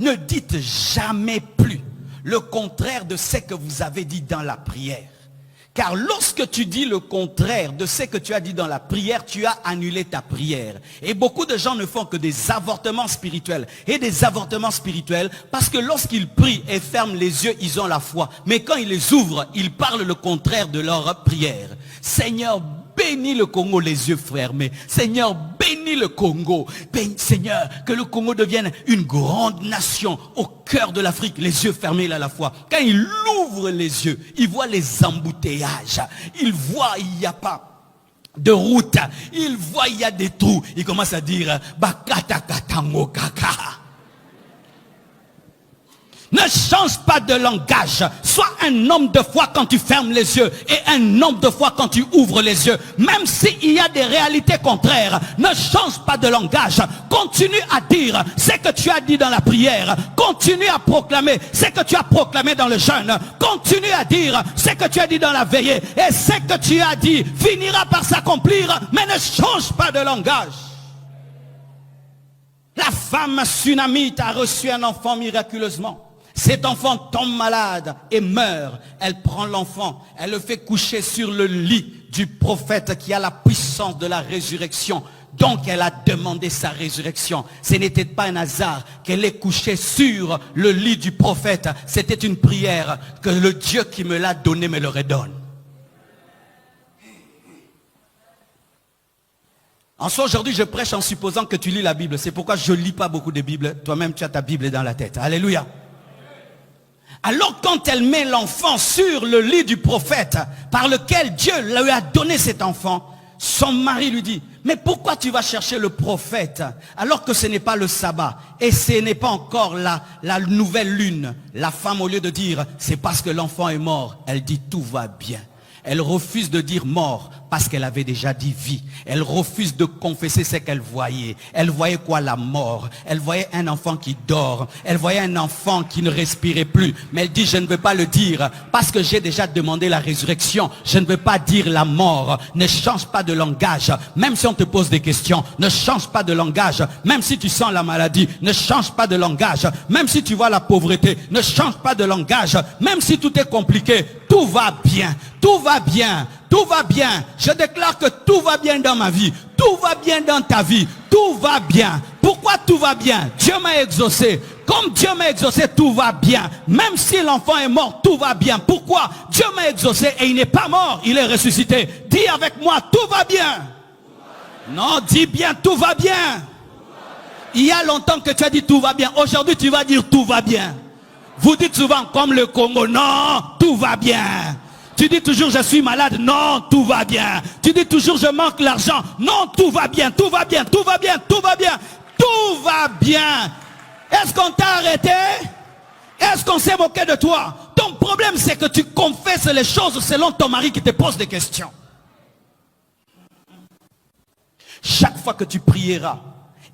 Ne dites jamais plus le contraire de ce que vous avez dit dans la prière. Car lorsque tu dis le contraire de ce que tu as dit dans la prière, tu as annulé ta prière. Et beaucoup de gens ne font que des avortements spirituels. Et des avortements spirituels parce que lorsqu'ils prient et ferment les yeux, ils ont la foi. Mais quand ils les ouvrent, ils parlent le contraire de leur prière. Seigneur, bénis le Congo les yeux fermés. Seigneur, bénis le Congo. Seigneur, que le Congo devienne une grande nation au cœur de l'Afrique, les yeux fermés à la fois. Quand il ouvre les yeux, il voit les embouteillages. Il voit, il n'y a pas de route. Il voit, il y a des trous. Il commence à dire, Bakata katango kaka. Ne change pas de langage. Sois un homme de foi quand tu fermes les yeux et un homme de foi quand tu ouvres les yeux. Même s'il y a des réalités contraires, ne change pas de langage. Continue à dire ce que tu as dit dans la prière. Continue à proclamer ce que tu as proclamé dans le jeûne. Continue à dire ce que tu as dit dans la veillée. Et ce que tu as dit finira par s'accomplir, mais ne change pas de langage. La femme sunamite a reçu un enfant miraculeusement. Cet enfant tombe malade et meurt. Elle prend l'enfant, elle le fait coucher sur le lit du prophète qui a la puissance de la résurrection. Donc elle a demandé sa résurrection. Ce n'était pas un hasard qu'elle ait couché sur le lit du prophète. C'était une prière que le Dieu qui me l'a donné me le redonne. En soi, aujourd'hui, je prêche en supposant que tu lis la Bible. C'est pourquoi je ne lis pas beaucoup de Bibles. Toi-même, tu as ta Bible dans la tête. Alléluia. Alors quand elle met l'enfant sur le lit du prophète par lequel Dieu lui a donné cet enfant, son mari lui dit, mais pourquoi tu vas chercher le prophète alors que ce n'est pas le sabbat et ce n'est pas encore la nouvelle lune? La femme, au lieu de dire, c'est parce que l'enfant est mort, elle dit, tout va bien. Elle refuse de dire mort parce qu'elle avait déjà dit vie. Elle refuse de confesser ce qu'elle voyait. Elle voyait quoi? La mort. Elle voyait un enfant qui dort. Elle voyait un enfant qui ne respirait plus. Mais elle dit, je ne veux pas le dire parce que j'ai déjà demandé la résurrection. Je ne veux pas dire la mort. Ne change pas de langage. Même si on te pose des questions, ne change pas de langage. Même si tu sens la maladie, ne change pas de langage. Même si tu vois la pauvreté, ne change pas de langage. Même si tout est compliqué, tout va bien. Tout va bien. Tout va bien. Je déclare que tout va bien dans ma vie. Tout va bien dans ta vie. Tout va bien. Pourquoi tout va bien? Dieu m'a exaucé. Comme Dieu m'a exaucé, tout va bien. Même si l'enfant est mort, tout va bien. Pourquoi? Dieu m'a exaucé et il n'est pas mort. Il est ressuscité. Dis avec moi, tout va bien. Non, dis bien, tout va bien. Il y a longtemps que tu as dit tout va bien. Aujourd'hui, tu vas dire tout va bien. Vous dites souvent comme le Congo, non, tout va bien. Tu dis toujours je suis malade, non, tout va bien. Tu dis toujours je manque l'argent, non, tout va bien, tout va bien, tout va bien, tout va bien, tout va bien. Est-ce qu'on t'a arrêté? Est-ce qu'on s'est moqué de toi? Ton problème c'est que tu confesses les choses selon ton mari qui te pose des questions. Chaque fois que tu prieras,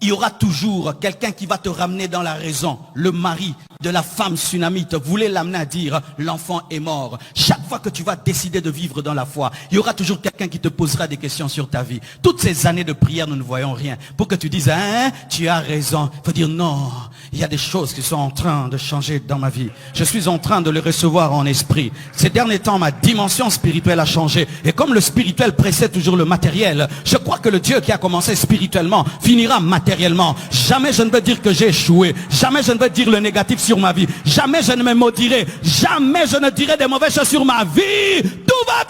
il y aura toujours quelqu'un qui va te ramener dans la raison. Le mari de la femme sunamite voulait l'amener à dire l'enfant est mort. Chaque fois que tu vas décider de vivre dans la foi, il y aura toujours quelqu'un qui te posera des questions sur ta vie. Toutes ces années de prière, nous ne voyons rien. Pour que tu dises, hein, tu as raison. Il faut dire non, il y a des choses qui sont en train de changer dans ma vie. Je suis en train de les recevoir en esprit. Ces derniers temps, ma dimension spirituelle a changé. Et comme le spirituel précède toujours le matériel, je crois que le Dieu qui a commencé spirituellement finira matériellement. Jamais je ne veux dire que j'ai échoué. Jamais je ne veux dire le négatif sur ma vie. Jamais je ne me maudirai. Jamais je ne dirai des mauvaises choses sur ma vie. Tout va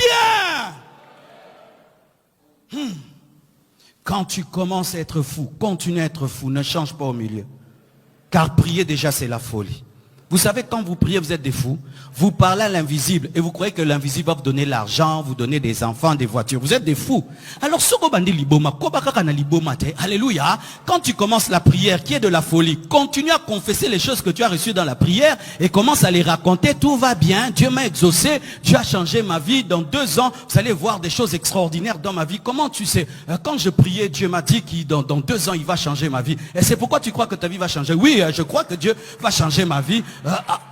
bien. Quand tu commences à être fou, continue à être fou. Ne change pas au milieu. Car prier déjà c'est la folie. Vous savez, quand vous priez, vous êtes des fous. Vous parlez à l'invisible et vous croyez que l'invisible va vous donner l'argent, vous donner des enfants, des voitures. Vous êtes des fous. Alors, alléluia. Quand tu commences la prière qui est de la folie, continue à confesser les choses que tu as reçues dans la prière et commence à les raconter. Tout va bien. Dieu m'a exaucé. Dieu a changé ma vie. Dans 2 ans, vous allez voir des choses extraordinaires dans ma vie. Comment tu sais? Quand je priais, Dieu m'a dit que dans 2 ans, il va changer ma vie. Et c'est pourquoi tu crois que ta vie va changer? Oui, je crois que Dieu va changer ma vie.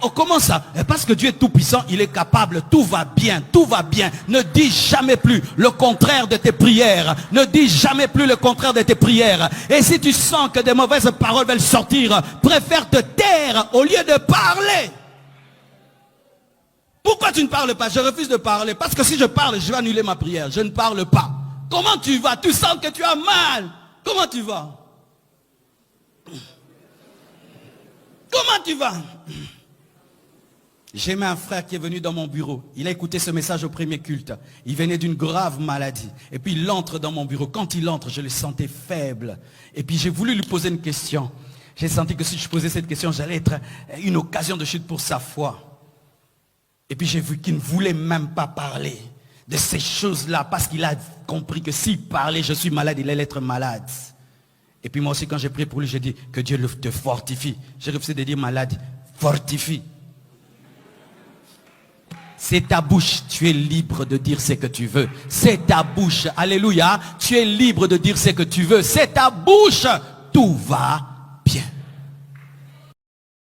Oh, comment ça? Parce que Dieu est tout puissant, il est capable, tout va bien, tout va bien. Ne dis jamais plus le contraire de tes prières. Ne dis jamais plus le contraire de tes prières. Et si tu sens que des mauvaises paroles veulent sortir, préfère te taire au lieu de parler. Pourquoi tu ne parles pas? Je refuse de parler. Parce que si je parle, je vais annuler ma prière. Je ne parle pas. Comment tu vas? Tu sens que tu as mal. Comment tu vas? Comment tu vas? J'ai un frère qui est venu dans mon bureau. Il a écouté ce message au premier culte. Il venait d'une grave maladie. Et puis il entre dans mon bureau. Quand il entre, je le sentais faible. Et puis j'ai voulu lui poser une question. J'ai senti que si je posais cette question, j'allais être une occasion de chute pour sa foi. Et puis j'ai vu qu'il ne voulait même pas parler de ces choses-là. Parce qu'il a compris que s'il parlait, je suis malade, il allait être malade. Et puis moi aussi, quand j'ai prié pour lui, j'ai dit que Dieu te fortifie. J'ai refusé de dire malade, fortifie. C'est ta bouche, tu es libre de dire ce que tu veux. C'est ta bouche, alléluia, tu es libre de dire ce que tu veux. C'est ta bouche, tout va